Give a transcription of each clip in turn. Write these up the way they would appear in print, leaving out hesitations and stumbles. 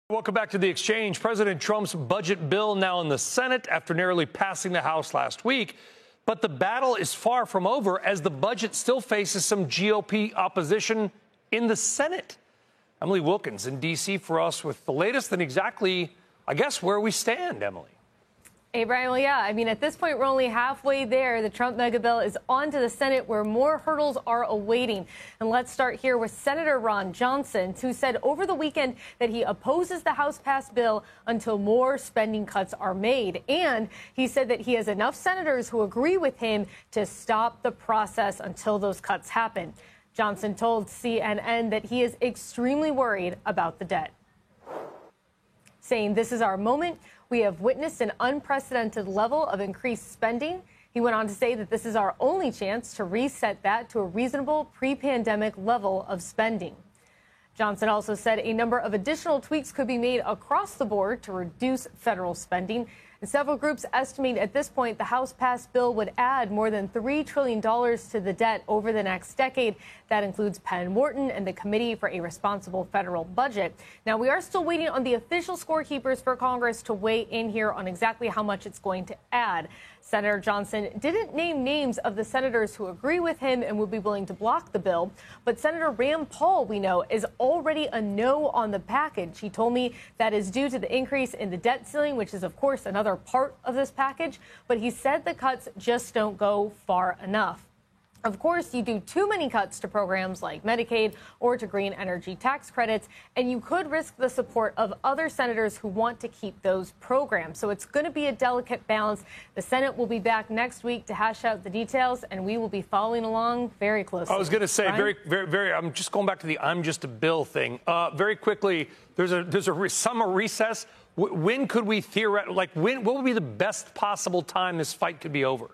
Welcome back to The Exchange. President Trump's budget bill now in the Senate after narrowly passing the House last week. But the battle is far from over as the budget still faces some GOP opposition in the Senate. Emily Wilkins in D.C. for us with the latest and exactly, I guess, where we stand, Emily. Hey, Brian, well, yeah, at this point, we're only halfway there. The Trump mega bill is on to the Senate where more hurdles are awaiting. And let's start here with Senator Ron Johnson, who said over the weekend that he opposes the House-passed bill until more spending cuts are made. And he said that he has enough senators who agree with him to stop the process until those cuts happen. Johnson told CNN that he is extremely worried about the debt, saying this is our moment. We have witnessed an unprecedented level of increased spending. He went on to say that this is our only chance to reset that to a reasonable pre-pandemic level of spending. Johnson also said a number of additional tweaks could be made across the board to reduce federal spending. And several groups estimate at this point the House-passed bill would add more than $3 trillion to the debt over the next decade. That includes Penn Morton and the Committee for a Responsible Federal Budget. Now, we are still waiting on the official scorekeepers for Congress to weigh in here on exactly how much it's going to add. Senator Johnson didn't name names of the senators who agree with him and would be willing to block the bill. But Senator Rand Paul, we know, is already a no on the package. He told me that is due to the increase in the debt ceiling, which is, of course, another part of this package. But he said the cuts just don't go far enough. Of course, you do too many cuts to programs like Medicaid or to green energy tax credits, and you could risk the support of other senators who want to keep those programs. So it's going to be a delicate balance. The Senate will be back next week to hash out the details, and we will be following along very closely. I was going to say, Brian? I'm just going back to the I'm just a bill thing. Very quickly, there's a summer recess. When could we theoretically, what would be the best possible time this fight could be over?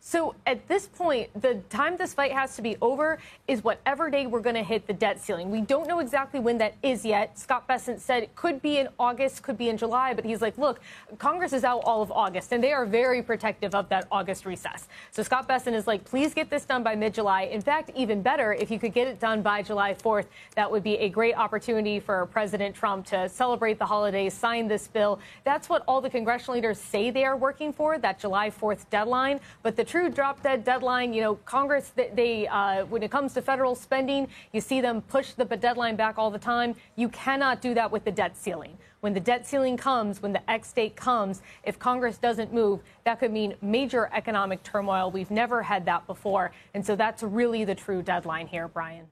So at this point, the time this fight has to be over is whatever day we're going to hit the debt ceiling. We don't know exactly when that is yet. Scott Bessent said it could be in August, could be in July, but he's like, look, Congress is out all of August, and they are very protective of that August recess. So Scott Bessent is like, please get this done by mid-July. In fact, even better, if you could get it done by July 4th, that would be a great opportunity for President Trump to celebrate the holidays, sign this bill. That's what all the congressional leaders say they are working for, that July 4th deadline. But the true drop-dead deadline, Congress, when it comes to federal spending, you see them push the deadline back all the time. You cannot do that with the debt ceiling. When the debt ceiling comes, when the X date comes, if Congress doesn't move, that could mean major economic turmoil. We've never had that before. And so that's really the true deadline here, Brian.